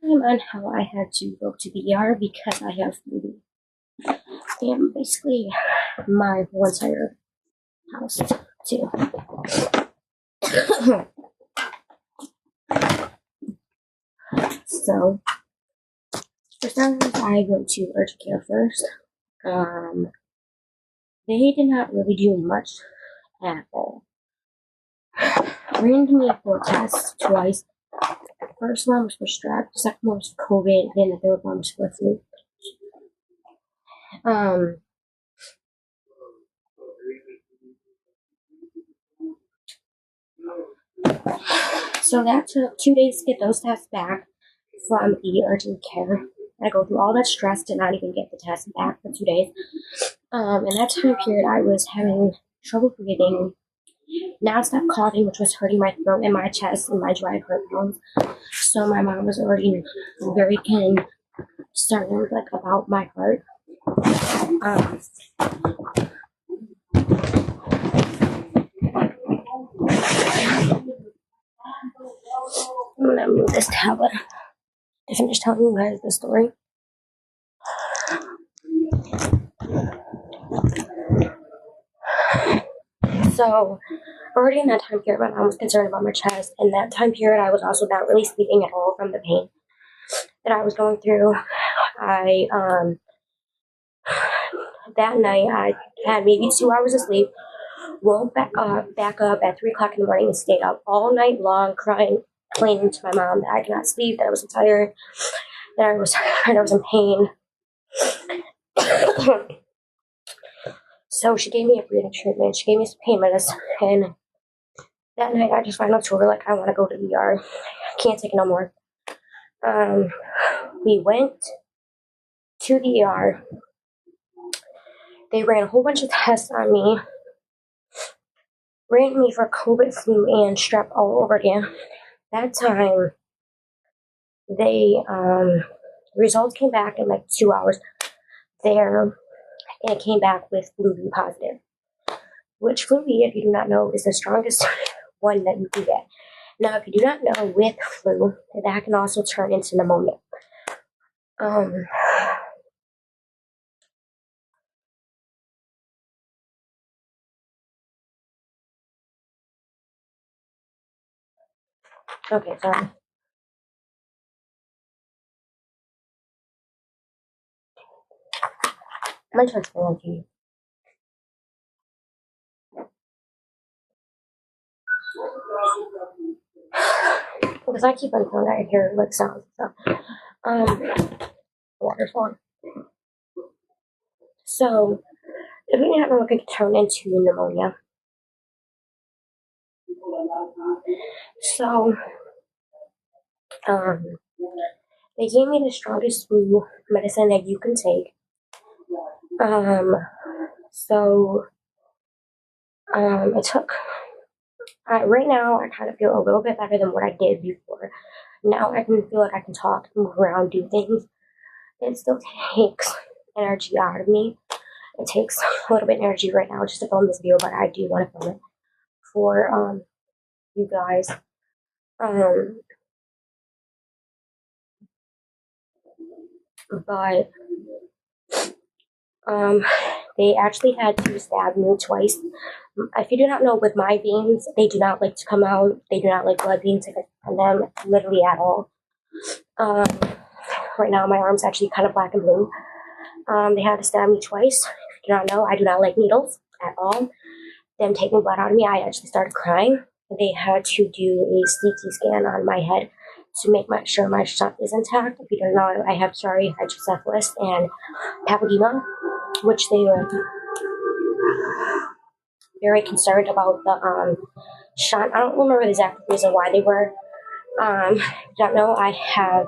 On how I had to go to the ER because I have flu. And basically, my whole entire house, too. So, for starters, I went to urgent care first. They did not really do much at all. Ran me for tests twice. The first one was for strep, the second one was for COVID, then the third one was for flu. So that took 2 days to get those tests back from the urgent care. I go through all that stress to not even get the test back for 2 days. In that time period, I was having trouble breathing, non-stop coughing, which was hurting my throat and my chest and my dry heart bones. So my mom was already very concerned, about my heart. I'm gonna move this tablet to finish telling you guys the story. So, already in that time period, my mom was concerned about my chest. In that time period, I was also not really sleeping at all from the pain that I was going through. That night, I had maybe 2 hours of sleep, woke back up at 3 o'clock in the morning and stayed up all night long crying, complaining to my mom that I could not sleep, that I was tired, that I was in pain. So she gave me a breathing treatment, she gave me some pain medicine, and that night I just finally told her, I want to go to the ER. I can't take it no more. We went to the ER. They ran a whole bunch of tests on me, ran me for COVID, flu, and strep all over again. That time, results came back in 2 hours there, and it came back with flu B positive. Which flu B, if you do not know, is the strongest one that you can get. Now, if you do not know, with flu, that can also turn into pneumonia. Okay, sorry. I'm going to turn something on TV. Because I keep on phone, I hear sounds and stuff. Water's on. So, if we didn't know, it could turn into pneumonia. So, they gave me the strongest flu medicine that you can take. It took. Right now, I kind of feel a little bit better than what I did before. Now I can feel like I can talk, move around, do things. It still takes energy out of me. It takes a little bit of energy right now just to film this video, but I do want to film it for you guys. But they actually had to stab me twice. If you do not know, with my veins, they do not like to come out. They do not like blood being taken from them, literally at all. Right now, my arm's actually kind of black and blue. They had to stab me twice. If you do not know, I do not like needles at all. Them taking blood out of me, I actually started crying. They had to do a CT scan on my head to make sure my stuff is intact. If you don't know, I have Chiari hydrocephalus and papilloma, which they were very concerned about the shot. I don't remember the exact reason why they were. Don't know. I have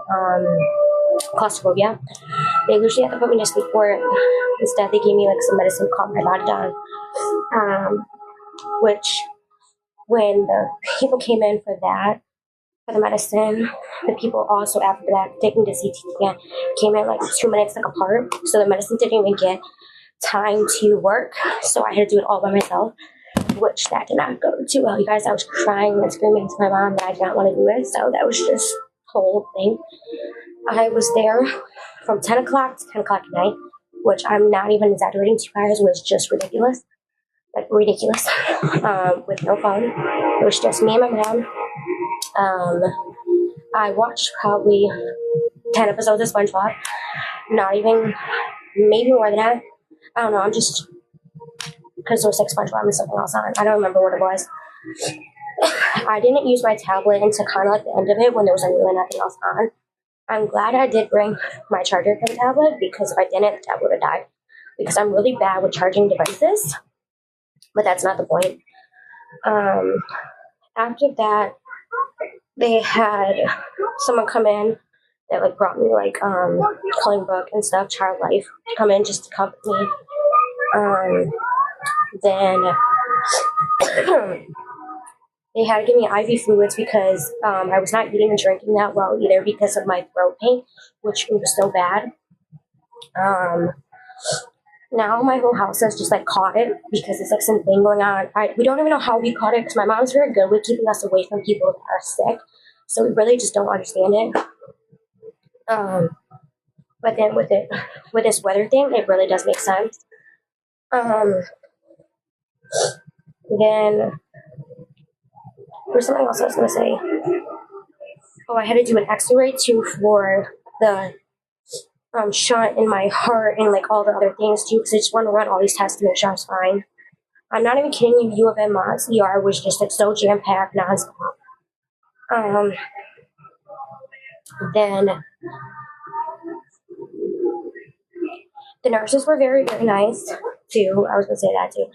claustrophobia. They usually have to put me to sleep for it. Instead, they gave me some medicine called Melodon, which when the people came in for the medicine, the people also after that taking the CT scan came in 2 minutes apart. So the medicine didn't even get time to work. So I had to do it all by myself, which that did not go too well. You guys, I was crying and screaming to my mom that I did not want to do it. So that was just the whole thing. I was there from 10 o'clock to 10 o'clock at night, which I'm not even exaggerating to you guys, was just ridiculous. Like, ridiculous. With no phone. It was just me and my mom. I watched probably 10 episodes of SpongeBob. Not even, maybe more than that. I don't know, I'm just, because there was like SpongeBob and something else on. I don't remember what it was. I didn't use my tablet until kind of like the end of it when there was like really nothing else on. I'm glad I did bring my charger for the tablet, because if I didn't, the tablet would have died. Because I'm really bad with charging devices, but that's not the point. After that, they had someone come in that like brought me like coloring book and stuff, child life, to come in just to comfort me. Then they had to give me IV fluids because I was not eating and drinking that well either because of my throat pain, which was so bad. Now my whole house has just like caught it because it's like something going on. We don't even know how we caught it because my mom's very good with keeping us away from people that are sick. So we really just don't understand it. But then with this weather thing, it really does make sense. Then there's something else I was gonna say. Oh, I had to do an X-ray too for the shunt in my heart and like all the other things too, because I just want to run all these tests to make sure I was fine. I'm not even kidding you. U of M ER was just like so jam packed nonstop. Then the nurses were very, very nice too. I was gonna say that too.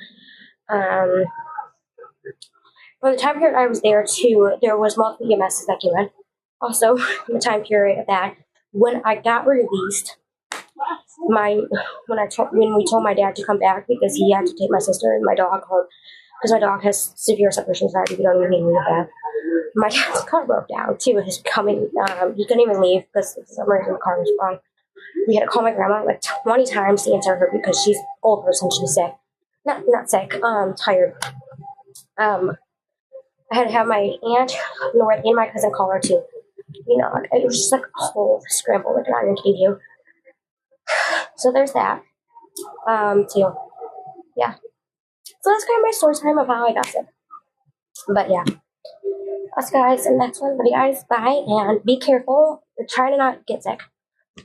For the time period I was there too, there was multiple EMSs that came in. Also, in the time period of that, when I got released, when we told my dad to come back because he had to take my sister and my dog home because my dog has severe separation anxiety. We don't even need to leave that. My dad's car broke down too. He couldn't even leave because for some reason the car was wrong. We had to call my grandma like 20 times to answer her because she's an old person. She's sick, not sick, tired. I had to have my aunt North and my cousin call her too. You know, it was just like a whole scramble. Like, not even kidding you. So there's that. Too. Yeah. So that's kind of my story time of how I got sick. But yeah. Us guys, and next one. Love you guys. Bye, and be careful. Try to not get sick.